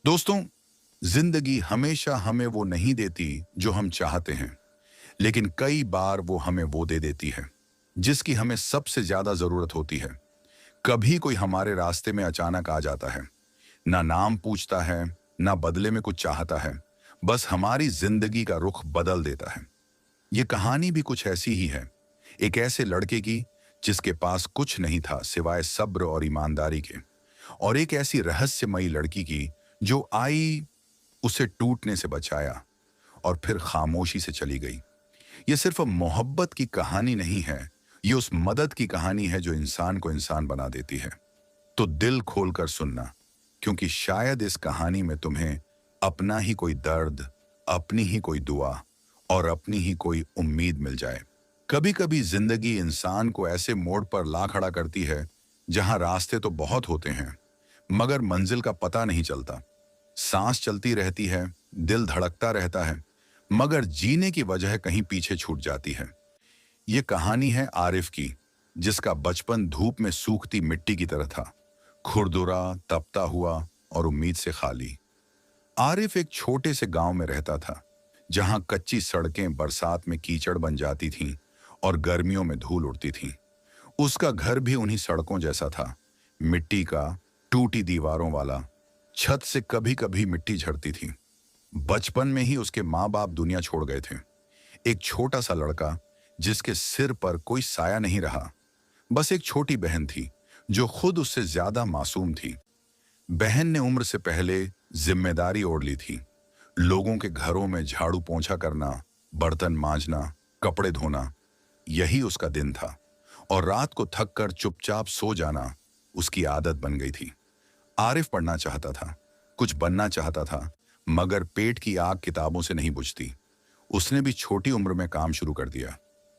दोस्तों, जिंदगी हमेशा हमें वो नहीं देती जो हम चाहते हैं, लेकिन कई बार वो हमें वो दे देती है जिसकी हमें सबसे ज्यादा जरूरत होती है। कभी कोई हमारे रास्ते में अचानक आ जाता है, ना नाम पूछता है, ना बदले में कुछ चाहता है, बस हमारी जिंदगी का रुख बदल देता है। ये कहानी भी कुछ ऐसी ही है, एक ऐसे लड़के की जिसके पास कुछ नहीं था सिवाय सब्र और ईमानदारी के, और एक ऐसी रहस्यमयी लड़की की जो आई, उसे टूटने से बचाया और फिर खामोशी से चली गई। ये सिर्फ मोहब्बत की कहानी नहीं है, ये उस मदद की कहानी है जो इंसान को इंसान बना देती है। तो दिल खोलकर सुनना, क्योंकि शायद इस कहानी में तुम्हें अपना ही कोई दर्द, अपनी ही कोई दुआ और अपनी ही कोई उम्मीद मिल जाए। कभी कभी जिंदगी इंसान को ऐसे मोड़ पर ला खड़ा करती है जहां रास्ते तो बहुत होते हैं, मगर मंजिल का पता नहीं चलता। सांस चलती रहती है, दिल धड़कता रहता है, मगर जीने की वजह कहीं पीछे छूट जाती है। ये कहानी है आरिफ की, जिसका बचपन धूप में सूखती मिट्टी की तरह था, खुरदुरा, तपता हुआ और उम्मीद से खाली। आरिफ एक छोटे से गांव में रहता था, जहां कच्ची सड़कें बरसात में कीचड़ बन जाती थीं और गर्मियों में धूल उड़ती थी। उसका घर भी उन्हीं सड़कों जैसा था, मिट्टी का, टूटी दीवारों वाला, छत से कभी कभी मिट्टी झड़ती थी। बचपन में ही उसके माँ बाप दुनिया छोड़ गए थे। एक छोटा सा लड़का जिसके सिर पर कोई साया नहीं रहा। बस एक छोटी बहन थी जो खुद उससे ज्यादा मासूम थी। बहन ने उम्र से पहले जिम्मेदारी ओढ़ ली थी, लोगों के घरों में झाड़ू पोंछा करना, बर्तन मांजना, कपड़े धोना, यही उसका दिन था। और रात को थक कर चुपचाप सो जाना उसकी आदत बन गई थी। आरिफ पढ़ना चाहता था, कुछ बनना चाहता था, मगर पेट की आग किताबों से नहीं बुझती। उसने भी छोटी उम्र में काम शुरू कर दिया।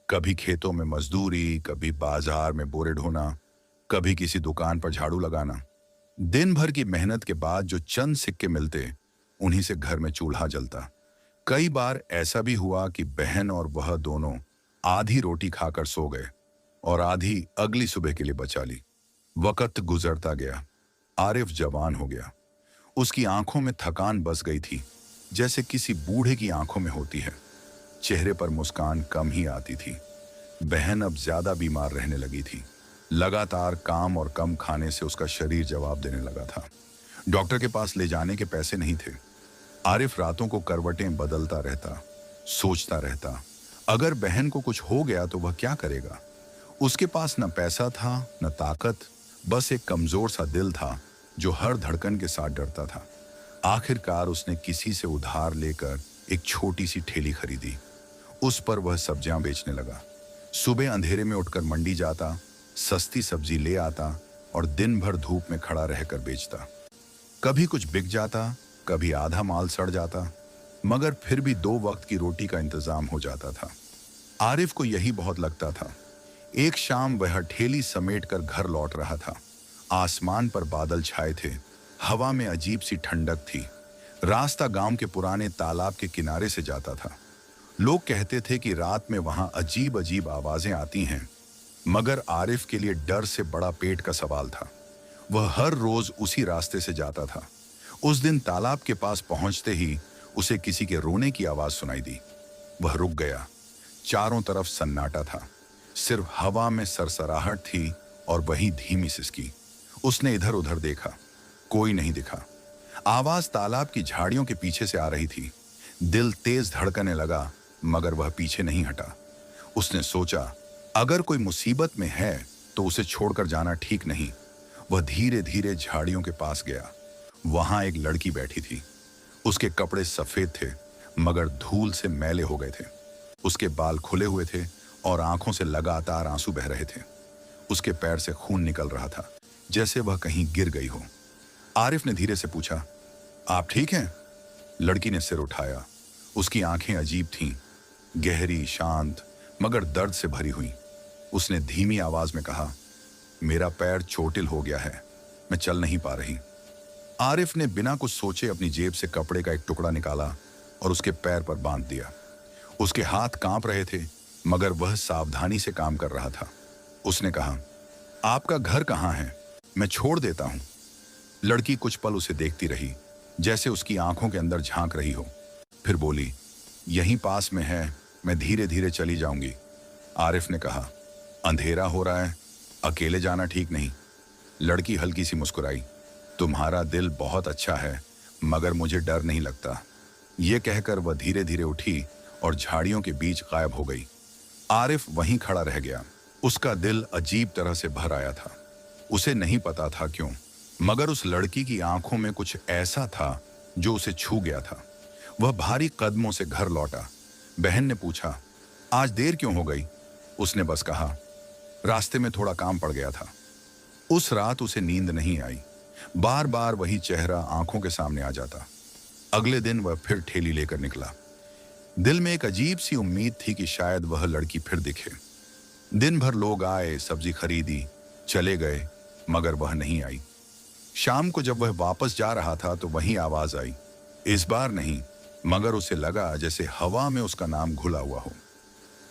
कभी खेतों में मजदूरी, कभी बाजार में बोरे ढोना, कभी किसी दुकान पर झाड़ू लगाना। दिन भर की मेहनत के बाद जो चंद सिक्के मिलते, उन्हीं से घर में चूल्हा जलता। कई बार ऐसा भी हुआ कि बहन और वह दोनों आधी रोटी खाकर सो गए और आधी अगली सुबह के लिए बचा ली। वक्त गुजरता गया, आरिफ जवान हो गया। उसकी आंखों में थकान बस गई थी, जैसे किसी बूढ़े की आंखों में होती है। चेहरे पर मुस्कान कम ही आती थी। बहन अब ज्यादा बीमार रहने लगी थी। लगातार काम और कम खाने से उसका शरीर जवाब देने लगा था। डॉक्टर के पास ले जाने के पैसे नहीं थे। आरिफ रातों को करवटें बदलता रहता, सोचता रहता, अगर बहन को कुछ हो गया तो वह क्या करेगा। उसके पास न पैसा था, न ताकत, बस एक कमजोर सा दिल था जो हर धड़कन के साथ डरता था। आखिरकार उसने किसी से उधार लेकर एक छोटी सी ठेली खरीदी। उस पर वह सब्जियां बेचने लगा। सुबह अंधेरे में उठकर मंडी जाता, सस्ती सब्जी ले आता और दिन भर धूप में खड़ा रहकर बेचता। कभी कुछ बिक जाता, कभी आधा माल सड़ जाता, मगर फिर भी 2 वक्त की रोटी का इंतजाम हो जाता था। आरिफ को यही बहुत लगता था। एक शाम वह ठेली समेटकर घर लौट रहा था। आसमान पर बादल छाए थे, हवा में अजीब सी ठंडक थी। रास्ता गांव के पुराने तालाब के किनारे से जाता था। लोग कहते थे कि रात में वहां अजीब अजीब आवाजें आती हैं, मगर आरिफ के लिए डर से बड़ा पेट का सवाल था। वह हर रोज उसी रास्ते से जाता था। उस दिन तालाब के पास पहुंचते ही उसे किसी के रोने की आवाज सुनाई दी। वह रुक गया। चारों तरफ सन्नाटा था, सिर्फ हवा में सरसराहट थी और वही धीमी सिसकी। उसने इधर उधर देखा, कोई नहीं दिखा। आवाज तालाब की झाड़ियों के पीछे से आ रही थी। दिल तेज धड़कने लगा, मगर वह पीछे नहीं हटा। उसने सोचा, अगर कोई मुसीबत में है तो उसे छोड़कर जाना ठीक नहीं। वह धीरे धीरे झाड़ियों के पास गया। वहां एक लड़की बैठी थी। उसके कपड़े सफेद थे, मगर धूल से मैले हो गए थे। उसके बाल खुले हुए थे और आंखों से लगातार आंसू बह रहे थे। उसके पैर से खून निकल रहा था, जैसे वह कहीं गिर गई हो। आरिफ ने धीरे से पूछा, आप ठीक हैं? लड़की ने सिर उठाया। उसकी आंखें अजीब थीं, गहरी, शांत, मगर दर्द से भरी हुई। उसने धीमी आवाज में कहा, मेरा पैर चोटिल हो गया है, मैं चल नहीं पा रही। आरिफ ने बिना कुछ सोचे अपनी जेब से कपड़े का एक टुकड़ा निकाला और उसके पैर पर बांध दिया। उसके हाथ कांप रहे थे, मगर वह सावधानी से काम कर रहा था। उसने कहा, आपका घर कहाँ है? मैं छोड़ देता हूं। लड़की कुछ पल उसे देखती रही, जैसे उसकी आंखों के अंदर झांक रही हो। फिर बोली, यहीं पास में है, मैं धीरे धीरे चली जाऊंगी। आरिफ ने कहा, अंधेरा हो रहा है, अकेले जाना ठीक नहीं। लड़की हल्की सी मुस्कुराई, तुम्हारा दिल बहुत अच्छा है, मगर मुझे डर नहीं लगता। ये कहकर वह धीरे धीरे उठी और झाड़ियों के बीच गायब हो गई। आरिफ वहीं खड़ा रह गया। उसका दिल अजीब तरह से भर आया था। उसे नहीं पता था क्यों, मगर उस लड़की की आंखों में कुछ ऐसा था जो उसे छू गया था। वह भारी कदमों से घर लौटा। बहन ने पूछा, आज देर क्यों हो गई? उसने बस कहा, रास्ते में थोड़ा काम पड़ गया था। उस रात उसे नींद नहीं आई। बार बार वही चेहरा आंखों के सामने आ जाता। अगले दिन वह फिर ठेली लेकर निकला। दिल में एक अजीब सी उम्मीद थी कि शायद वह लड़की फिर दिखे। दिन भर लोग आए, सब्जी खरीदी, चले गए, मगर वह नहीं आई। शाम को जब वह वापस जा रहा था तो वही आवाज आई। इस बार नहीं, मगर उसे लगा जैसे हवा में उसका नाम घुला हुआ हो।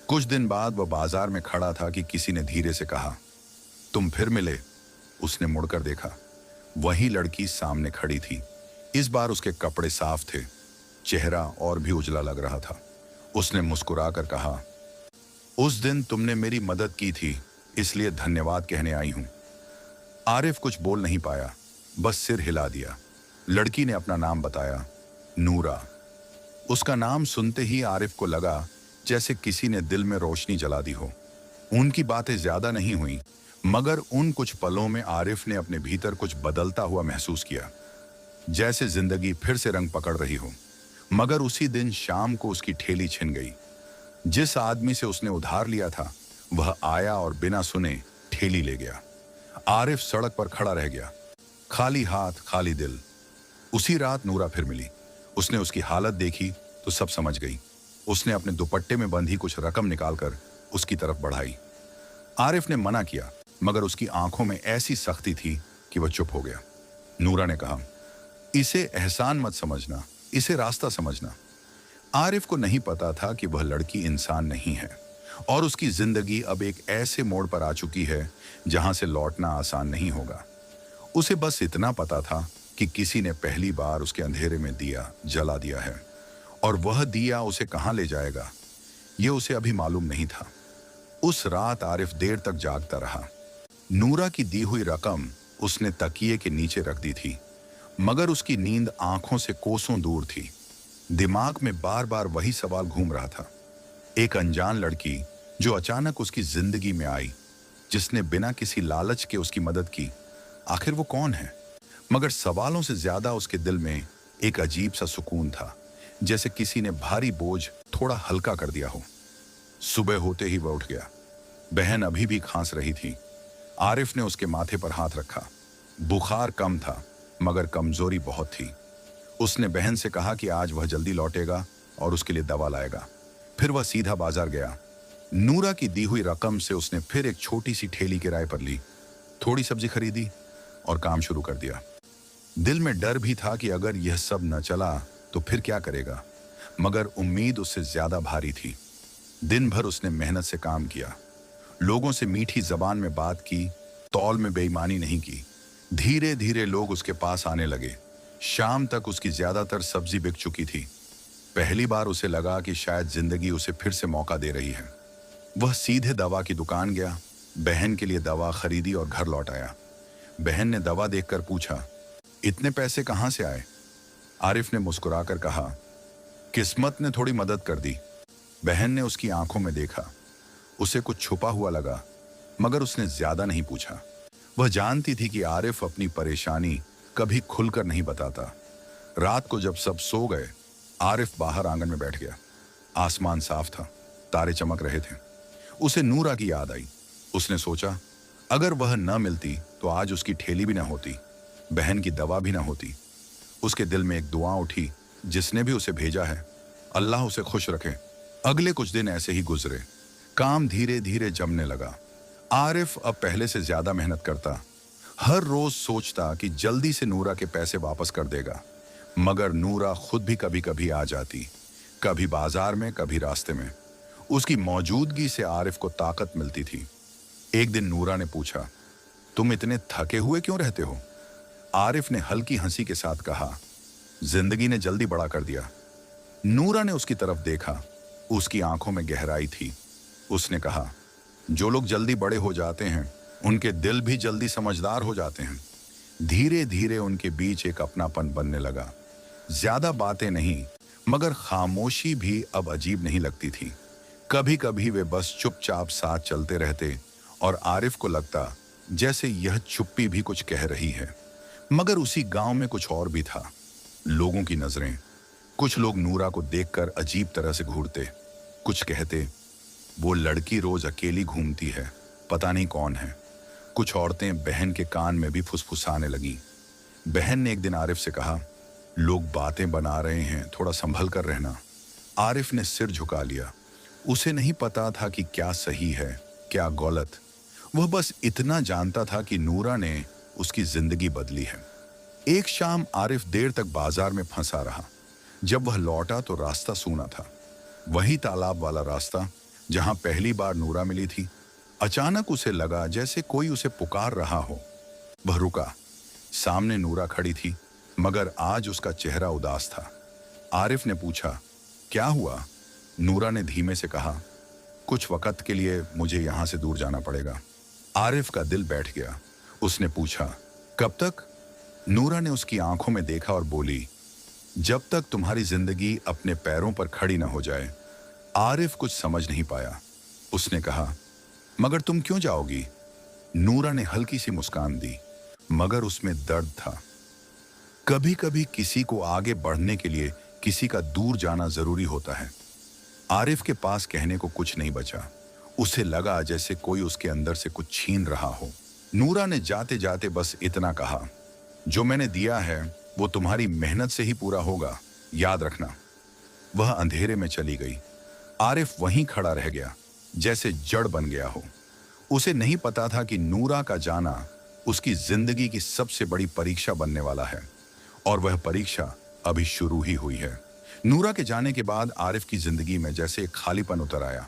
कुछ दिन बाद वह बाजार में खड़ा था कि किसी ने धीरे से कहा, तुम फिर मिले। उसने मुड़कर देखा। वही लड़की सामने खड़ी थी। इस बार उसके कपड़े साफ थे, चेहरा और भी उजला लग रहा था। उसने मुस्कुराकर कहा, उस दिन तुमने मेरी मदद की थी, इसलिए धन्यवाद कहने आई हूं। आरिफ कुछ बोल नहीं पाया, बस सिर हिला दिया। लड़की ने अपना नाम बताया, नूरा। उसका नाम सुनते ही आरिफ को लगा जैसे किसी ने दिल में रोशनी जला दी हो। उनकी बातें ज्यादा नहीं हुई, मगर उन कुछ पलों में आरिफ ने अपने भीतर कुछ बदलता हुआ महसूस किया, जैसे जिंदगी फिर से रंग पकड़ रही हो। मगर उसी दिन शाम को उसकी ठेली छिन गई। जिस आदमी से उसने उधार लिया था वह आया और बिना सुने ठेली ले गया। आरिफ सड़क पर खड़ा रह गया, खाली हाथ, खाली दिल। उसी रात नूरा फिर मिली। उसने उसकी हालत देखी तो सब समझ गई। उसने अपने दुपट्टे में बंधी कुछ रकम निकालकर उसकी तरफ बढ़ाई। आरिफ ने मना किया, मगर उसकी आंखों में ऐसी सख्ती थी कि वह चुप हो गया। नूरा ने कहा, इसे एहसान मत समझना, इसे रास्ता समझना। आरिफ को नहीं पता था कि वह लड़की इंसान नहीं है और उसकी जिंदगी अब एक ऐसे मोड़ पर आ चुकी है जहां से लौटना आसान नहीं होगा। उसे बस इतना पता था कि किसी ने पहली बार उसके अंधेरे में दिया जला दिया है, और वह दिया उसे कहां ले जाएगा यह उसे अभी मालूम नहीं था। उस रात आरिफ देर तक जागता रहा। नूरा की दी हुई रकम उसने तकिए के नीचे रख दी थी, मगर उसकी नींद आंखों से कोसों दूर थी। दिमाग में बार बार वही सवाल घूम रहा था। एक अनजान लड़की जो अचानक उसकी जिंदगी में आई, जिसने बिना किसी लालच के उसकी मदद की, आखिर वो कौन है? मगर सवालों से ज्यादा उसके दिल में एक अजीब सा सुकून था, जैसे किसी ने भारी बोझ थोड़ा हल्का कर दिया हो। सुबह होते ही वह उठ गया। बहन अभी भी खांस रही थी। आरिफ ने उसके माथे पर हाथ रखा। बुखार कम था, मगर कमजोरी बहुत थी। उसने बहन से कहा कि आज वह जल्दी लौटेगा और उसके लिए दवा लाएगा। फिर वह सीधा बाजार गया। नूरा की दी हुई रकम से उसने फिर एक छोटी सी ठेली किराए पर ली, थोड़ी सब्जी खरीदी और काम शुरू कर दिया। दिल में डर भी था कि अगर यह सब न चला तो फिर क्या करेगा, मगर उम्मीद उससे ज्यादा भारी थी। दिन भर उसने मेहनत से काम किया, लोगों से मीठी जबान में बात की, तौल में बेईमानी नहीं की। धीरे धीरे लोग उसके पास आने लगे। शाम तक उसकी ज्यादातर सब्जी बिक चुकी थी। पहली बार उसे लगा कि शायद जिंदगी उसे फिर से मौका दे रही है। वह सीधे दवा की दुकान गया, बहन के लिए दवा खरीदी और घर लौट आया। बहन ने दवा देखकर पूछा, इतने पैसे कहां से आए? आरिफ ने मुस्कुराकर कहा, किस्मत ने थोड़ी मदद कर दी। बहन ने उसकी आंखों में देखा। उसे कुछ छुपा हुआ लगा, मगर उसने ज्यादा नहीं पूछा। वह जानती थी कि आरिफ अपनी परेशानी कभी खुलकर नहीं बताता। रात को जब सब सो गए, आरिफ बाहर आंगन में बैठ गया। आसमान साफ था, तारे चमक रहे थे। उसे नूरा की याद आई। उसने सोचा, अगर वह न मिलती तो आज उसकी ठेली भी ना होती, बहन की दवा भी ना होती। उसके दिल में एक दुआ उठी, जिसने भी उसे भेजा है, अल्लाह उसे खुश रखे। अगले कुछ दिन ऐसे ही गुजरे। काम धीरे धीरे जमने लगा। आरिफ अब पहले से ज्यादा मेहनत करता। हर रोज सोचता कि जल्दी से नूरा के पैसे वापस कर देगा, मगर नूरा खुद भी कभी कभी आ जाती, कभी बाजार में, कभी रास्ते में। उसकी मौजूदगी से आरिफ को ताकत मिलती थी। एक दिन नूरा ने पूछा, तुम इतने थके हुए क्यों रहते हो? आरिफ ने हल्की हंसी के साथ कहा, जिंदगी ने जल्दी बड़ा कर दिया। नूरा ने उसकी तरफ देखा। उसकी आंखों में गहराई थी। उसने कहा, जो लोग जल्दी बड़े हो जाते हैं उनके दिल भी जल्दी समझदार हो जाते हैं। धीरे धीरे उनके बीच एक अपनापन बनने लगा। ज्यादा बातें नहीं, मगर खामोशी भी अब अजीब नहीं लगती थी। कभी कभी वे बस चुपचाप साथ चलते रहते और आरिफ को लगता जैसे यह चुप्पी भी कुछ कह रही है। मगर उसी गांव में कुछ और भी था। लोगों की नजरें। कुछ लोग नूरा को देखकर अजीब तरह से घूरते। कुछ कहते, वो लड़की रोज अकेली घूमती है, पता नहीं कौन है। कुछ औरतें बहन के कान में भी फुसफुसाने लगी। बहन ने एक दिन आरिफ से कहा, लोग बातें बना रहे हैं, थोड़ा संभल कर रहना। आरिफ ने सिर झुका लिया। उसे नहीं पता था कि क्या सही है, क्या गलत। वह बस इतना जानता था कि नूरा ने उसकी जिंदगी बदली है। एक शाम आरिफ देर तक बाजार में फंसा रहा। जब वह लौटा तो रास्ता सूना था। वही तालाब वाला रास्ता जहां पहली बार नूरा मिली थी। अचानक उसे लगा जैसे कोई उसे पुकार रहा हो। वह रुका। सामने नूरा खड़ी थी, मगर आज उसका चेहरा उदास था। आरिफ ने पूछा, क्या हुआ? नूरा ने धीमे से कहा, कुछ वक्त के लिए मुझे यहां से दूर जाना पड़ेगा। आरिफ का दिल बैठ गया। उसने पूछा, कब तक? नूरा ने उसकी आंखों में देखा और बोली, जब तक तुम्हारी जिंदगी अपने पैरों पर खड़ी ना हो जाए। आरिफ कुछ समझ नहीं पाया। उसने कहा, मगर तुम क्यों जाओगी? नूरा ने हल्की सी मुस्कान दी, मगर उसमें दर्द था। कभी कभी किसी को आगे बढ़ने के लिए किसी का दूर जाना जरूरी होता है। आरिफ के पास कहने को कुछ नहीं बचा। उसे लगा जैसे कोई उसके अंदर से कुछ छीन रहा हो। नूरा ने जाते जाते बस इतना कहा, जो मैंने दिया है वो तुम्हारी मेहनत से ही पूरा होगा, याद रखना। वह अंधेरे में चली गई। आरिफ वहीं खड़ा रह गया, जैसे जड़ बन गया हो। उसे नहीं पता था कि नूरा का जाना उसकी जिंदगी की सबसे बड़ी परीक्षा बनने वाला है, और वह परीक्षा अभी शुरू ही हुई है। नूरा के जाने के बाद आरिफ की जिंदगी में जैसे एक खालीपन उतर आया।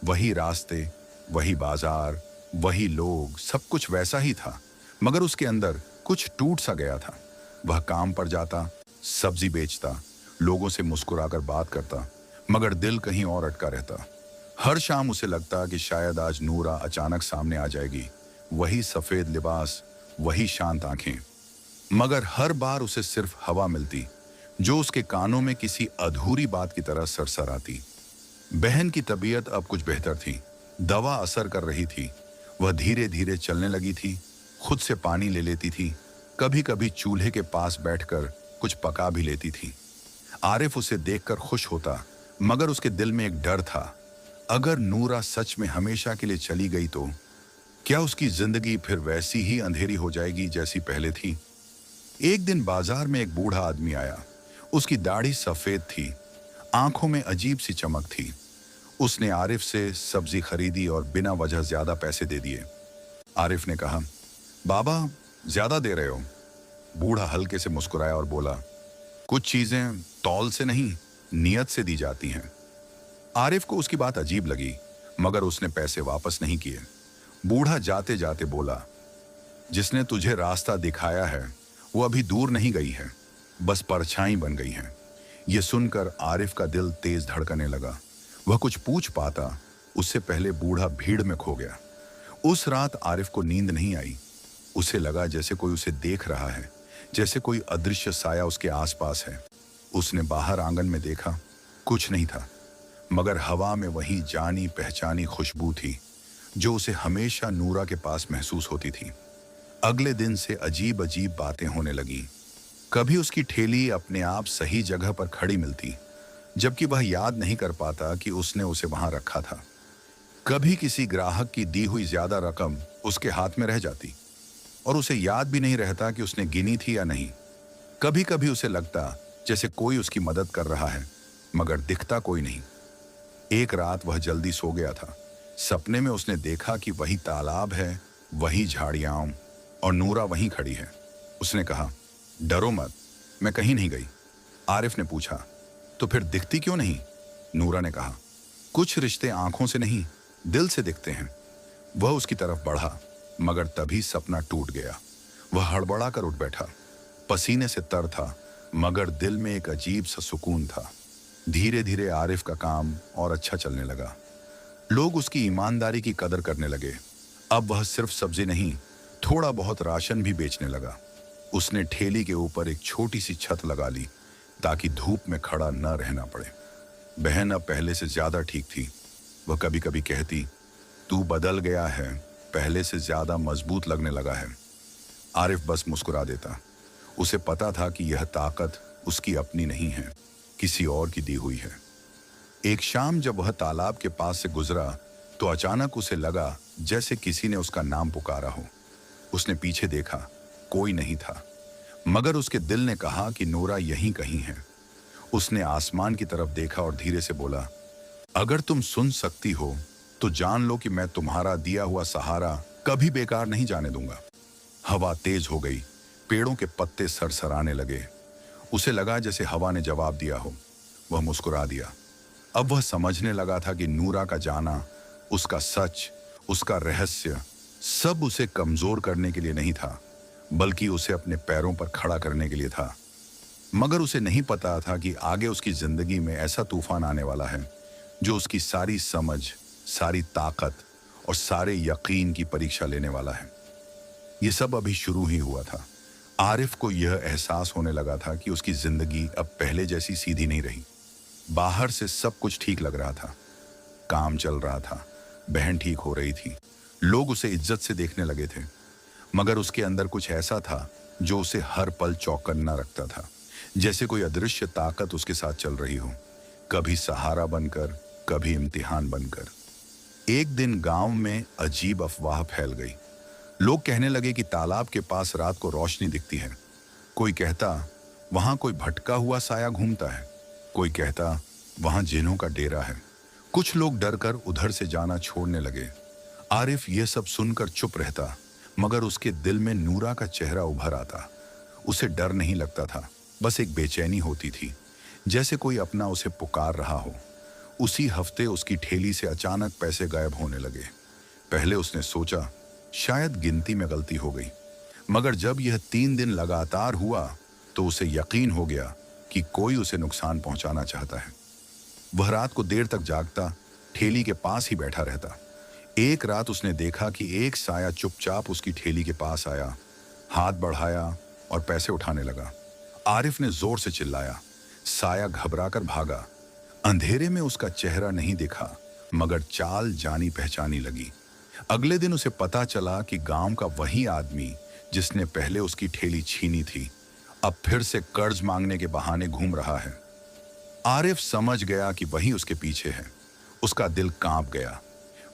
वही रास्ते, वही बाजार, वही लोग, सब कुछ वैसा ही था, मगर उसके अंदर कुछ टूट सा गया था। वह काम पर जाता, सब्जी बेचता, लोगों से मुस्कुराकर बात करता, मगर दिल कहीं और अटका रहता। हर शाम उसे लगता कि शायद आज नूरा अचानक सामने आ जाएगी। वही सफेद लिबास, वही शांत आंखें, मगर हर बार उसे सिर्फ हवा मिलती, जो उसके कानों में किसी अधूरी बात की तरह सरसराती। बहन की तबीयत अब कुछ बेहतर थी। दवा असर कर रही थी। वह धीरे धीरे चलने लगी थी, खुद से पानी ले लेती थी, कभी कभी चूल्हे के पास बैठकर कुछ पका भी लेती थी। आरिफ उसे देखकर खुश होता, मगर उसके दिल में एक डर था। अगर नूरा सच में हमेशा के लिए चली गई तो क्या उसकी जिंदगी फिर वैसी ही अंधेरी हो जाएगी जैसी पहले थी? एक दिन बाजार में एक बूढ़ा आदमी आया। उसकी दाढ़ी सफेद थी, आंखों में अजीब सी चमक थी। उसने आरिफ से सब्जी खरीदी और बिना वजह ज्यादा पैसे दे दिए। आरिफ ने कहा, बाबा ज्यादा दे रहे हो? बूढ़ा हल्के से मुस्कुराया और बोला, कुछ चीजें तौल से नहीं, नियत से दी जाती हैं। आरिफ को उसकी बात अजीब लगी, मगर उसने पैसे वापस नहीं किए। बूढ़ा जाते जाते बोला, जिसने तुझे रास्ता दिखाया है वो अभी दूर नहीं गई है, बस परछाई बन गई है। यह सुनकर आरिफ का दिल तेज धड़कने लगा। वह कुछ पूछ पाता, उससे पहले बूढ़ा भीड़ में खो गया। उस रात आरिफ को नींद नहीं आई। उसे लगा जैसे कोई उसे देख रहा है, जैसे कोई अदृश्य साया उसके आसपास है। उसने बाहर आंगन में देखा, कुछ नहीं था, मगर हवा में वही जानी पहचानी खुशबू थी जो उसे हमेशा नूरा के पास महसूस होती थी। अगले दिन से अजीब अजीब बातें होने लगी। कभी उसकी ठेली अपने आप सही जगह पर खड़ी मिलती, जबकि वह याद नहीं कर पाता कि उसने उसे वहां रखा था। कभी किसी ग्राहक की दी हुई ज्यादा रकम उसके हाथ में रह जाती और उसे याद भी नहीं रहता कि उसने गिनी थी या नहीं। कभी कभी उसे लगता जैसे कोई उसकी मदद कर रहा है, मगर दिखता कोई नहीं। एक रात वह जल्दी सो गया था। सपने में उसने देखा कि वही तालाब है, वही झाड़ियां और नूरा वहीं खड़ी है। उसने कहा, डरो मत, मैं कहीं नहीं गई। आरिफ ने पूछा, तो फिर दिखती क्यों नहीं? नूरा ने कहा, कुछ रिश्ते आंखों से नहीं, दिल से दिखते हैं। वह उसकी तरफ बढ़ा, मगर तभी सपना टूट गया। वह हड़बड़ा कर उठ बैठा, पसीने से तर था। मगर दिल में एक अजीब सा सुकून था। धीरे धीरे आरिफ का काम और अच्छा चलने लगा। लोग उसकी ईमानदारी की कदर करने लगे। अब वह सिर्फ सब्जी नहीं, थोड़ा बहुत राशन भी बेचने लगा। उसने ठेली के ऊपर एक छोटी सी छत लगा ली ताकि धूप में खड़ा न रहना पड़े। बहन अब पहले से ज्यादा ठीक थी। वह कभी कभी कहती, तू बदल गया है, पहले से ज्यादा मजबूत लगने लगा है। आरिफ बस मुस्कुरा देता। उसे पता था कि यह ताकत उसकी अपनी नहीं है, किसी और की दी हुई है। एक शाम जब वह तालाब के पास से गुजरा तो अचानक उसे लगा जैसे किसी ने उसका नाम पुकारा हो। उसने पीछे देखा, कोई नहीं था, मगर उसके दिल ने कहा कि नूरा यहीं कहीं है। उसने आसमान की तरफ देखा और धीरे से बोला, अगर तुम सुन सकती हो तो जान लो कि मैं तुम्हारा दिया हुआ सहारा कभी बेकार नहीं जाने दूंगा। हवा तेज हो गई, पेड़ों के पत्ते सरसराने लगे। उसे लगा जैसे हवा ने जवाब दिया हो। वह मुस्कुरा दिया। अब वह समझने लगा था कि नूरा का जाना, उसका सच, उसका रहस्य सब उसे कमजोर करने के लिए नहीं था, बल्कि उसे अपने पैरों पर खड़ा करने के लिए था। मगर उसे नहीं पता था कि आगे उसकी जिंदगी में ऐसा तूफान आने वाला है जो उसकी सारी समझ, सारी ताकत और सारे यकीन की परीक्षा लेने वाला है। यह सब अभी शुरू ही हुआ था। आरिफ को यह एहसास होने लगा था कि उसकी जिंदगी अब पहले जैसी सीधी नहीं रही। बाहर से सब कुछ ठीक लग रहा था, काम चल रहा था, बहन ठीक हो रही थी, लोग उसे इज्जत से देखने लगे थे। मगर उसके अंदर कुछ ऐसा था जो उसे हर पल चौकन्ना रखता था, जैसे कोई अदृश्य ताकत उसके साथ चल रही हो, कभी सहारा बनकर, कभी इम्तिहान बनकर। एक दिन गांव में अजीब अफवाह फैल गई। लोग कहने लगे कि तालाब के पास रात को रोशनी दिखती है। कोई कहता वहां कोई भटका हुआ साया घूमता है, कोई कहता वहां जिन्हों का डेरा है। कुछ लोग डरकर उधर से जाना छोड़ने लगे। आरिफ यह सब सुनकर चुप रहता, मगर उसके दिल में नूरा का चेहरा उभर आता। उसे डर नहीं लगता था, बस एक बेचैनी होती थी, जैसे कोई अपना उसे पुकार रहा हो। उसी हफ्ते उसकी ठेली से अचानक पैसे गायब होने लगे। पहले उसने सोचा शायद गिनती में गलती हो गई, मगर जब यह 3 दिन लगातार हुआ तो उसे यकीन हो गया कि कोई उसे नुकसान पहुंचाना चाहता है। वह रात को देर तक जागता, ठेली के पास ही बैठा रहता। एक रात उसने देखा कि एक साया चुपचाप उसकी ठेली के पास आया, हाथ बढ़ाया और पैसे उठाने लगा। आरिफ ने जोर से चिल्लाया। साया घबराकर भागा। अंधेरे में उसका चेहरा नहीं दिखा, मगर चाल जानी पहचानी लगी। अगले दिन उसे पता चला कि गांव का वही आदमी जिसने पहले उसकी ठेली छीनी थी, अब फिर से कर्ज मांगने के बहाने घूम रहा है। आरिफ समझ गया कि वही उसके पीछे है। उसका दिल कांप गया।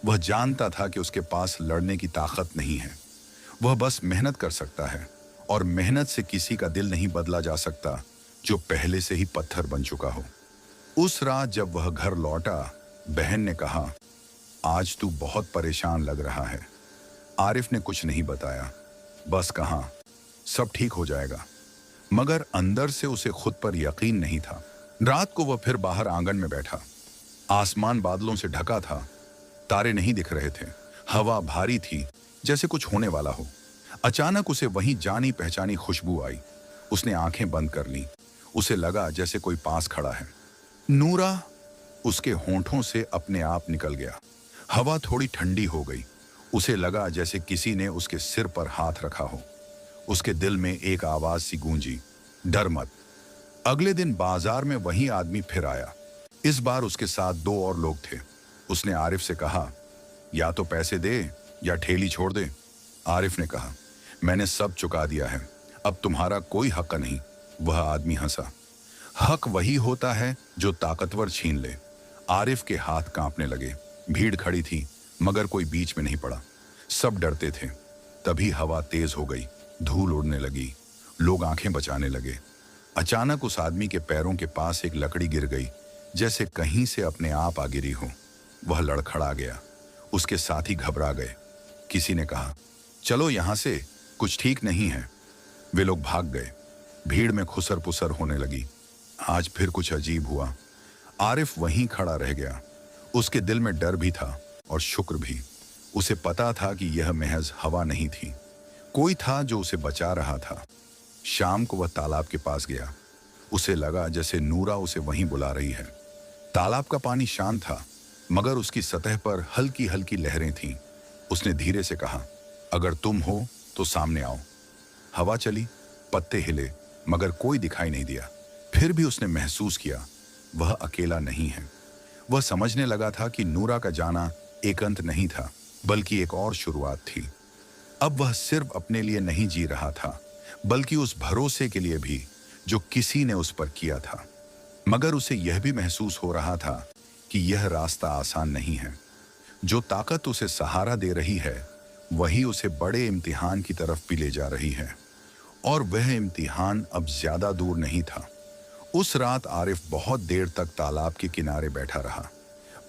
वह जानता था कि उसके पास लड़ने की ताकत नहीं है। वह बस मेहनत कर सकता है, और मेहनत से किसी का दिल नहीं बदला जा सकता जो पहले से ही पत्थर बन चुका हो। उस रात जब वह घर लौटा, बहन ने कहा, आज तू बहुत परेशान लग रहा है। आरिफ ने कुछ नहीं बताया, बस कहा, सब ठीक हो जाएगा। मगर अंदर से उसे खुद पर यकीन नहीं था। रात को वह फिर बाहर आंगन में बैठा। आसमान बादलों से ढका था, तारे नहीं दिख रहे थे, हवा भारी थी, जैसे कुछ होने वाला हो। अचानक उसे वहीं जानी पहचानी खुशबू आई। उसने आंखें बंद कर ली। उसे लगा जैसे कोई पास खड़ा है। नूरा उसके होंठों से अपने आप निकल गया। हवा थोड़ी ठंडी हो गई। उसे लगा जैसे किसी ने उसके सिर पर हाथ रखा हो। उसके दिल में एक आवाज सी गूंजी, डर मत। अगले दिन बाजार में वही आदमी फिर आया। इस बार उसके साथ 2 और लोग थे। उसने आरिफ से कहा, या तो पैसे दे या ठेली छोड़ दे। आरिफ ने कहा, मैंने सब चुका दिया है, अब तुम्हारा कोई हक नहीं। वह आदमी हंसा। हक वही होता है जो ताकतवर छीन ले। आरिफ के हाथ कांपने लगे। भीड़ खड़ी थी, मगर कोई बीच में नहीं पड़ा। सब डरते थे। तभी हवा तेज हो गई, धूल उड़ने लगी, लोग आंखें बचाने लगे। अचानक उस आदमी के पैरों के पास एक लकड़ी गिर गई, जैसे कहीं से अपने आप आ गिरी हो। वह लड़खड़ा गया। उसके साथी घबरा गए। किसी ने कहा, चलो यहां से, कुछ ठीक नहीं है। वे लोग भाग गए। भीड़ में खुसर पुसर होने लगी। आज फिर कुछ अजीब हुआ। आरिफ वहीं खड़ा रह गया। उसके दिल में डर भी था और शुक्र भी। उसे पता था कि यह महज हवा नहीं थी, कोई था जो उसे बचा रहा था। शाम को वह तालाब के पास गया। उसे लगा जैसे नूरा उसे वहीं बुला रही है। तालाब का पानी शांत था, मगर उसकी सतह पर हल्की हल्की लहरें थीं। उसने धीरे से कहा, अगर तुम हो तो सामने आओ। हवा चली, पत्ते हिले, मगर कोई दिखाई नहीं दिया। फिर भी उसने महसूस किया वह अकेला नहीं है। वह समझने लगा था कि नूरा का जाना एक अंत नहीं था, बल्कि एक और शुरुआत थी। अब वह सिर्फ अपने लिए नहीं जी रहा था, बल्कि उस भरोसे के लिए भी जो किसी ने उस पर किया था। मगर उसे यह भी महसूस हो रहा था कि यह रास्ता आसान नहीं है। जो ताकत उसे सहारा दे रही है, वही उसे बड़े इम्तिहान की तरफ भी ले जा रही है। और वह इम्तिहान अब ज्यादा दूर नहीं था। उस रात आरिफ बहुत देर तक तालाब के किनारे बैठा रहा।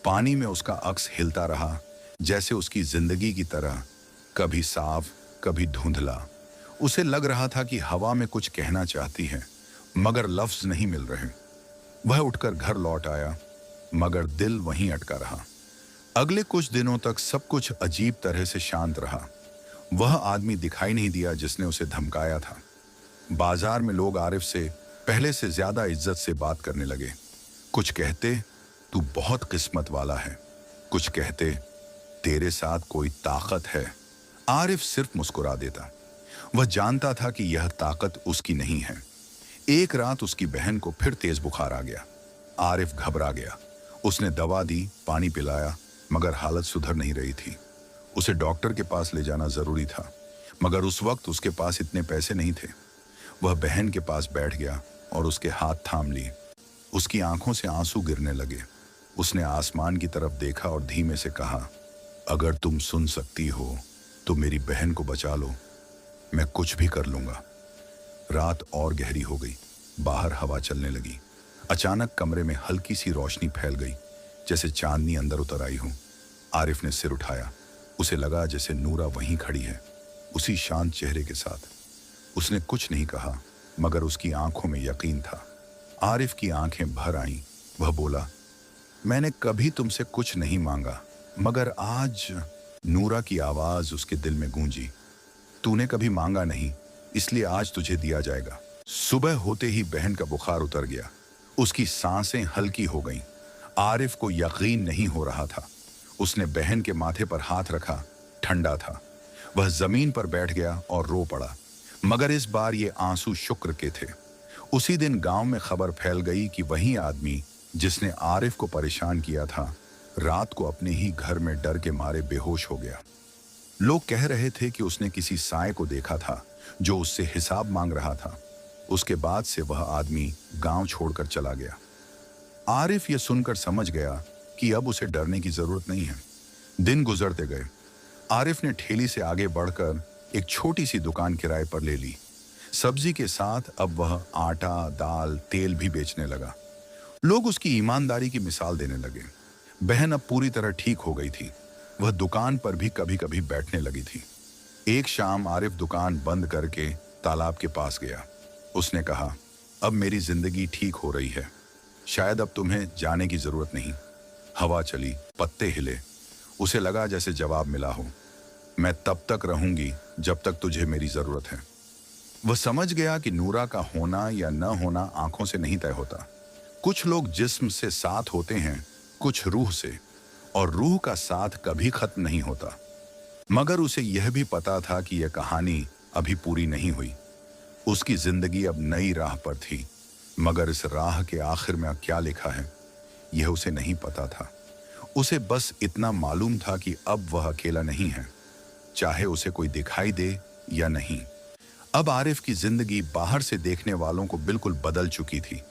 पानी में उसका अक्स हिलता रहा, जैसे उसकी जिंदगी की तरह, कभी साफ, कभी धुंधला। उसे लग रहा था कि हवा में कुछ कहना चाहती है, मगर लफ्ज नहीं मिल रहे। वह उठकर घर लौट आया, मगर दिल वहीं अटका रहा। अगले कुछ दिनों तक सब कुछ अजीब तरह से शांत रहा। वह आदमी दिखाई नहीं दिया जिसने उसे धमकाया था। बाजार में लोग आरिफ से पहले से ज्यादा इज्जत से बात करने लगे। कुछ कहते, तू बहुत किस्मत वाला है। कुछ कहते, तेरे साथ कोई ताकत है। आरिफ सिर्फ मुस्कुरा देता। वह जानता था कि यह ताकत उसकी नहीं है। एक रात उसकी बहन को फिर तेज बुखार आ गया। आरिफ घबरा गया। उसने दवा दी, पानी पिलाया, मगर हालत सुधर नहीं रही थी। उसे डॉक्टर के पास ले जाना जरूरी था, मगर उस वक्त उसके पास इतने पैसे नहीं थे। वह बहन के पास बैठ गया और उसके हाथ थाम लिए। उसकी आंखों से आंसू गिरने लगे। उसने आसमान की तरफ देखा और धीमे से कहा, अगर तुम सुन सकती हो तो मेरी बहन को बचा लो, मैं कुछ भी कर लूंगा। रात और गहरी हो गई। बाहर हवा चलने लगी। अचानक कमरे में हल्की सी रोशनी फैल गई, जैसे चांदनी अंदर उतर आई हो। आरिफ ने सिर उठाया। उसे लगा जैसे नूरा वहीं खड़ी है, उसी शांत चेहरे के साथ। उसने कुछ नहीं कहा, मगर उसकी आंखों में यकीन था। आरिफ की आंखें भर आईं। वह बोला, मैंने कभी तुमसे कुछ नहीं मांगा, मगर आज। नूरा की आवाज उसके दिल में गूंजी, तूने कभी मांगा नहीं, इसलिए आज तुझे दिया जाएगा। सुबह होते ही बहन का बुखार उतर गया। उसकी सांसें हल्की हो गईं। आरिफ को यकीन नहीं हो रहा था। उसने बहन के माथे पर हाथ रखा। ठंडा था। वह जमीन पर बैठ गया और रो पड़ा, मगर इस बार ये आंसू शुक्र के थे। उसी दिन गांव में खबर फैल गई कि वही आदमी जिसने आरिफ को परेशान किया था, रात को अपने ही घर में डर के मारे बेहोश हो गया। लोग कह रहे थे कि उसने किसी साए को देखा था जो उससे हिसाब मांग रहा था। उसके बाद से वह आदमी गांव छोड़कर चला गया। आरिफ यह सुनकर समझ गया कि अब उसे डरने की जरूरत नहीं है। दिन गुजरते गए। आरिफ ने ठेली से आगे बढ़कर एक छोटी सी दुकान किराए पर ले ली। सब्जी के साथ अब वह आटा, दाल, तेल भी बेचने लगा। लोग उसकी ईमानदारी की मिसाल देने लगे। बहन अब पूरी तरह ठीक हो गई थी। वह दुकान पर भी कभी कभी बैठने लगी थी। एक शाम आरिफ दुकान बंद करके तालाब के पास गया। उसने कहा, अब मेरी जिंदगी ठीक हो रही है, शायद अब तुम्हें जाने की जरूरत नहीं। हवा चली, पत्ते हिले। उसे लगा जैसे जवाब मिला हो, मैं तब तक रहूंगी जब तक तुझे मेरी जरूरत है। वह समझ गया कि नूरा का होना या न होना आंखों से नहीं तय होता। कुछ लोग जिस्म से साथ होते हैं, कुछ रूह से, और रूह का साथ कभी खत्म नहीं होता। मगर उसे यह भी पता था कि यह कहानी अभी पूरी नहीं हुई। उसकी जिंदगी अब नई राह पर थी, मगर इस राह के आखिर में क्या लिखा है, यह उसे नहीं पता था। उसे बस इतना मालूम था कि अब वह अकेला नहीं है, चाहे उसे कोई दिखाई दे या नहीं। अब आरिफ की जिंदगी बाहर से देखने वालों को बिल्कुल बदल चुकी थी।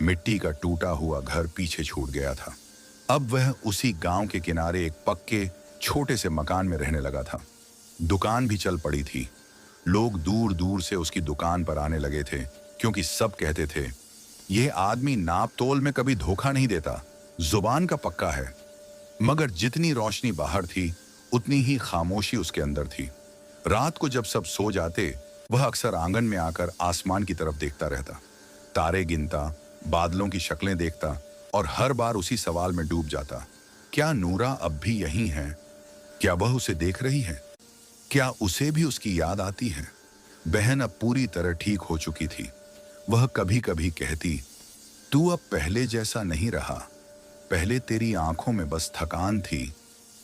मिट्टी का टूटा हुआ घर पीछे छूट गया था। अब वह उसी गांव के किनारे एक पक्के छोटे से मकान में रहने लगा था। दुकान भी चल पड़ी थी। लोग दूर दूर से उसकी दुकान पर आने लगे थे, क्योंकि सब कहते थे, यह आदमी नाप तोल में कभी धोखा नहीं देता, जुबान का पक्का है। मगर जितनी रोशनी बाहर थी, उतनी ही खामोशी उसके अंदर थी। रात को जब सब सो जाते, वह अक्सर आंगन में आकर आसमान की तरफ देखता रहता, तारे गिनता, बादलों की शक्लें देखता, और हर बार उसी सवाल में डूब जाता, क्या नूरा अब भी यहीं है? क्या वह उसे देख रही है? क्या उसे भी उसकी याद आती है? बहन अब पूरी तरह ठीक हो चुकी थी। वह कभी कभी कहती, तू अब पहले जैसा नहीं रहा, पहले तेरी आंखों में बस थकान थी,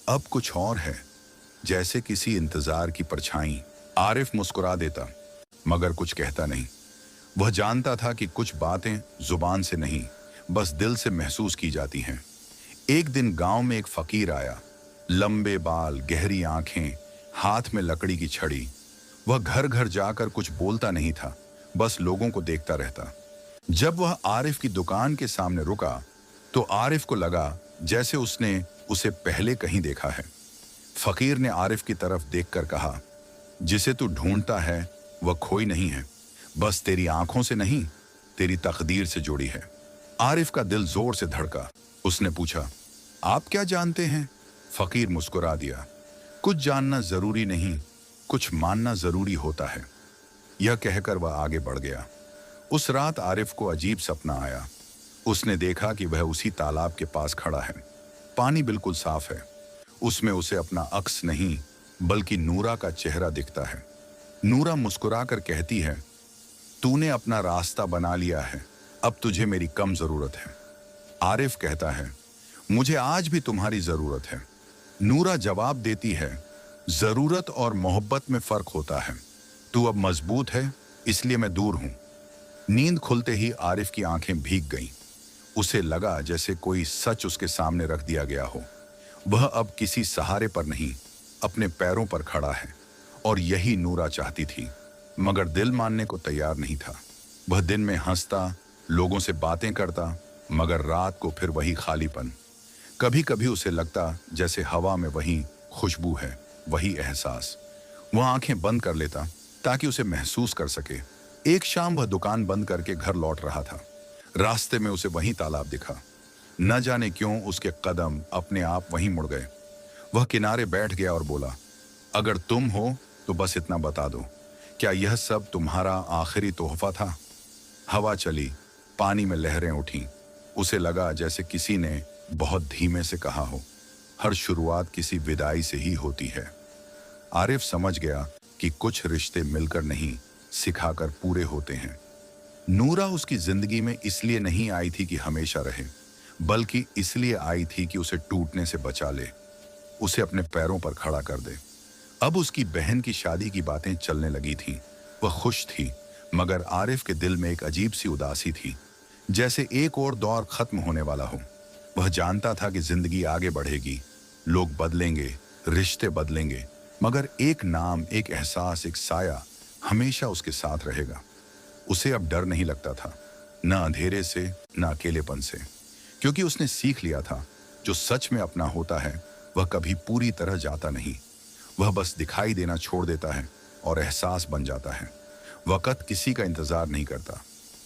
अब कुछ और है, जैसे किसी इंतजार की परछाई। आरिफ मुस्कुरा देता, मगर कुछ कहता नहीं। वह जानता था कि कुछ बातें जुबान से नहीं, बस दिल से महसूस की जाती हैं। एक दिन गांव में एक फकीर आया, लंबे बाल, गहरी आंखें, हाथ में लकड़ी की छड़ी। वह घर घर जाकर कुछ बोलता नहीं था, बस लोगों को देखता रहता। जब वह आरिफ की दुकान के सामने रुका तो आरिफ को लगा जैसे उसने उसे पहले कहीं देखा है। फकीर ने आरिफ की तरफ देखकर कहा, जिसे तू ढूंढता है वह खोई नहीं है, बस तेरी आंखों से नहीं, तेरी तकदीर से जुड़ी है। आरिफ का दिल जोर से धड़का। उसने पूछा, आप क्या जानते हैं? फकीर मुस्कुरा दिया, कुछ जानना जरूरी नहीं, कुछ मानना जरूरी होता है। यह कहकर वह आगे बढ़ गया। उस रात आरिफ को अजीब सपना आया। उसने देखा कि वह उसी तालाब के पास खड़ा है। पानी बिल्कुल साफ है। उसमें उसे अपना अक्स नहीं, बल्कि नूरा का चेहरा दिखता है। नूरा मुस्कुराकर कहती है, तूने अपना रास्ता बना लिया है, अब तुझे मेरी कम जरूरत है। आरिफ कहता है, मुझे आज भी तुम्हारी जरूरत है। नूरा जवाब देती है, जरूरत और मोहब्बत में फर्क होता है। तू अब मजबूत है, इसलिए मैं दूर हूं। नींद खुलते ही आरिफ की आंखें भीग गईं। उसे लगा जैसे कोई सच उसके सामने रख दिया गया हो। वह अब किसी सहारे पर नहीं, अपने पैरों पर खड़ा है। और यही नूरा चाहती थी, मगर दिल मानने को तैयार नहीं था। वह दिन में हंसता, लोगों से बातें करता, मगर रात को फिर वही खालीपन। कभी कभी उसे लगता जैसे हवा में वही खुशबू है, वही एहसास। वह आंखें बंद कर लेता ताकि उसे महसूस कर सके। एक शाम वह दुकान बंद करके घर लौट रहा था। रास्ते में उसे वही तालाब दिखा। न जाने क्यों उसके कदम अपने आप वहीं मुड़ गए। वह किनारे बैठ गया और बोला, अगर तुम हो तो बस इतना बता दो, क्या यह सब तुम्हारा आखिरी तोहफा था? हवा चली, पानी में लहरें उठी। उसे लगा जैसे किसी ने बहुत धीमे से कहा हो, हर शुरुआत किसी विदाई से ही होती है। आरिफ समझ गया कि कुछ रिश्ते मिलकर नहीं, सिखाकर पूरे होते हैं। नूरा उसकी जिंदगी में इसलिए नहीं आई थी कि हमेशा रहे, बल्कि इसलिए आई थी कि उसे टूटने से बचा ले, उसे अपने पैरों पर खड़ा कर दे। अब उसकी बहन की शादी की बातें चलने लगी थी। वह खुश थी, मगर आरिफ के दिल में एक अजीब सी उदासी थी, जैसे एक और दौर खत्म होने वाला हो। वह जानता था कि जिंदगी आगे बढ़ेगी, लोग बदलेंगे, रिश्ते बदलेंगे, मगर एक नाम, एक एहसास, एक साया हमेशा उसके साथ रहेगा। उसे अब डर नहीं लगता था, न अंधेरे से, न अकेलेपन से, क्योंकि उसने सीख लिया था जो सच में अपना होता है वह कभी पूरी तरह जाता नहीं। वह बस दिखाई देना छोड़ देता है और एहसास बन जाता है। वक़्त किसी का इंतजार नहीं करता।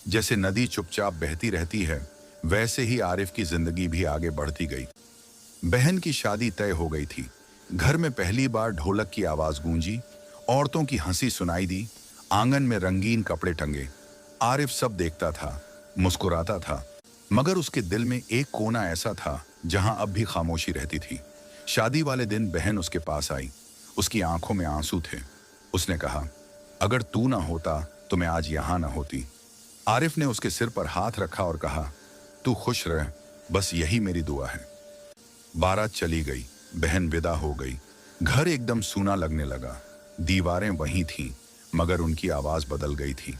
जैसे नदी चुपचाप बहती रहती है, वैसे ही आरिफ की जिंदगी भी आगे बढ़ती गई। बहन की शादी तय हो गई थी। घर में पहली बार ढोलक की आवाज गूंजी, औरतों की हंसी सुनाई दी, आंगन में रंगीन कपड़े टंगे। आरिफ सब देखता था, मुस्कुराता था, मगर उसके दिल में एक कोना ऐसा था जहां अब भी खामोशी रहती थी। शादी वाले दिन बहन उसके पास आई। उसकी आंखों में आंसू थे। उसने कहा, अगर तू ना होता तो मैं आज यहां ना होती। आरिफ ने उसके सिर पर हाथ रखा और कहा, तू खुश रह, बस यही मेरी दुआ है। बारात चली गई, बहन विदा हो गई। घर एकदम सूना लगने लगा। दीवारें वहीं थीं, मगर उनकी आवाज बदल गई थी।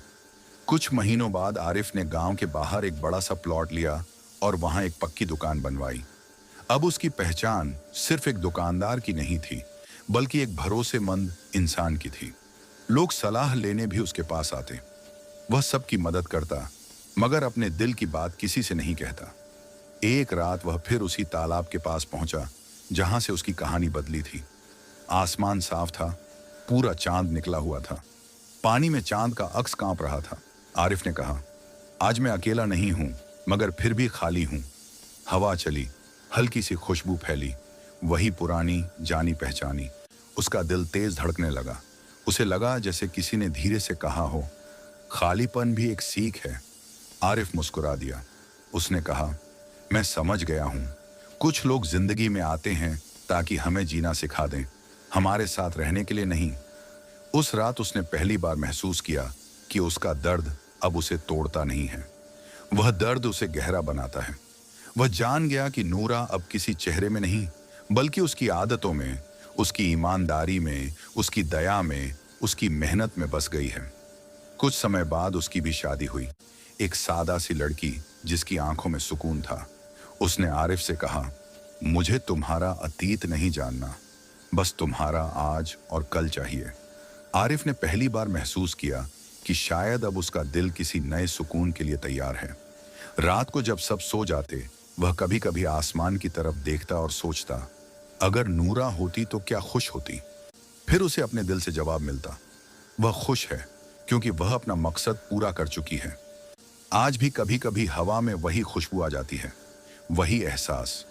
कुछ महीनों बाद आरिफ ने गांव के बाहर एक बड़ा सा प्लॉट लिया और वहां एक पक्की दुकान बनवाई। अब उसकी पहचान सिर्फ एक दुकानदार की नहीं थी, बल्कि एक भरोसेमंद इंसान की थी। लोग सलाह लेने भी उसके पास आते। वह सबकी मदद करता, मगर अपने दिल की बात किसी से नहीं कहता। एक रात वह फिर उसी तालाब के पास पहुंचा जहां से उसकी कहानी बदली थी। आसमान साफ था, पूरा चांद निकला हुआ था। पानी में चांद का अक्स कांप रहा था। आरिफ ने कहा, आज मैं अकेला नहीं हूं, मगर फिर भी खाली हूं। हवा चली, हल्की सी खुशबू फैली, वही पुरानी जानी पहचानी। उसका दिल तेज धड़कने लगा। उसे लगा जैसे किसी ने धीरे से कहा हो, खालीपन भी एक सीख है। आरिफ मुस्कुरा दिया। उसने कहा, मैं समझ गया हूं, कुछ लोग जिंदगी में आते हैं ताकि हमें जीना सिखा दें, हमारे साथ रहने के लिए नहीं। उस रात उसने पहली बार महसूस किया कि उसका दर्द अब उसे तोड़ता नहीं है। वह दर्द उसे गहरा बनाता है। वह जान गया कि नूरा अब किसी चेहरे में नहीं, बल्कि उसकी आदतों में, उसकी ईमानदारी में, उसकी दया में, उसकी मेहनत में बस गई है। कुछ समय बाद उसकी भी शादी हुई। एक सादा सी लड़की जिसकी आंखों में सुकून था। उसने आरिफ से कहा, मुझे तुम्हारा अतीत नहीं जानना, बस तुम्हारा आज और कल चाहिए। आरिफ ने पहली बार महसूस किया कि शायद अब उसका दिल किसी नए सुकून के लिए तैयार है। रात को जब सब सो जाते, वह कभी कभी आसमान की तरफ देखता और सोचता, अगर नूरा होती तो क्या खुश होती। फिर उसे अपने दिल से जवाब मिलता, वह खुश है क्योंकि वह अपना मकसद पूरा कर चुकी है। आज भी कभी कभी हवा में वही खुशबू आ जाती है, वही एहसास।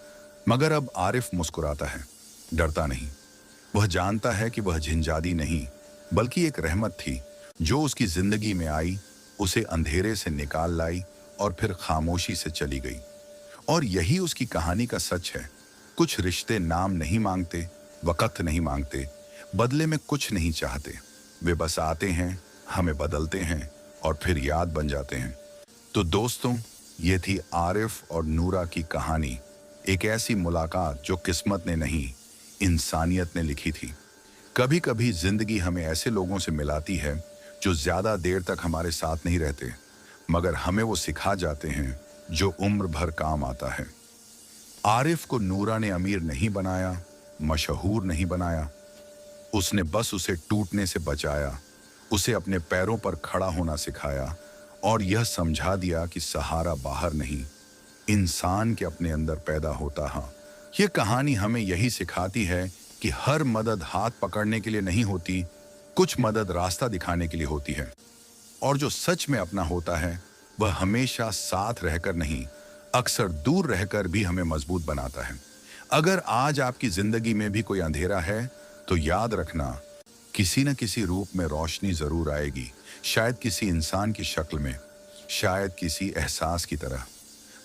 मगर अब आरिफ मुस्कुराता है, डरता नहीं। वह जानता है कि वह झंझादी नहीं, बल्कि एक रहमत थी जो उसकी जिंदगी में आई, उसे अंधेरे से निकाल लाई और फिर खामोशी से चली गई। और यही उसकी कहानी का सच है। कुछ रिश्ते नाम नहीं मांगते, वक्त नहीं मांगते, बदले में कुछ नहीं चाहते। वे बस आते हैं, हमें बदलते हैं और फिर याद बन जाते हैं। तो दोस्तों, ये थी आरिफ और नूरा की कहानी। एक ऐसी मुलाकात जो किस्मत ने नहीं, इंसानियत ने लिखी थी। कभी कभी जिंदगी हमें ऐसे लोगों से मिलाती है जो ज्यादा देर तक हमारे साथ नहीं रहते, मगर हमें वो सिखा जाते हैं जो उम्र भर काम आता है। आरिफ को नूरा ने अमीर नहीं बनाया, मशहूर नहीं बनाया। उसने बस उसे टूटने से बचाया, उसे अपने पैरों पर खड़ा होना सिखाया और यह समझा दिया कि सहारा बाहर नहीं, इंसान के अपने अंदर पैदा होता है। यह कहानी हमें यही सिखाती है कि हर मदद हाथ पकड़ने के लिए नहीं होती, कुछ मदद रास्ता दिखाने के लिए होती है। और जो सच में अपना होता है, वह हमेशा साथ रहकर नहीं, अक्सर दूर रहकर भी हमें मजबूत बनाता है। अगर आज आपकी जिंदगी में भी कोई अंधेरा है, तो याद रखना, किसी न किसी रूप में रोशनी जरूर आएगी। शायद किसी इंसान की शक्ल में, शायद किसी एहसास की तरह।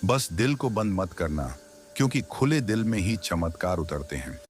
बस दिल को बंद मत करना, क्योंकि खुले दिल में ही चमत्कार उतरते हैं।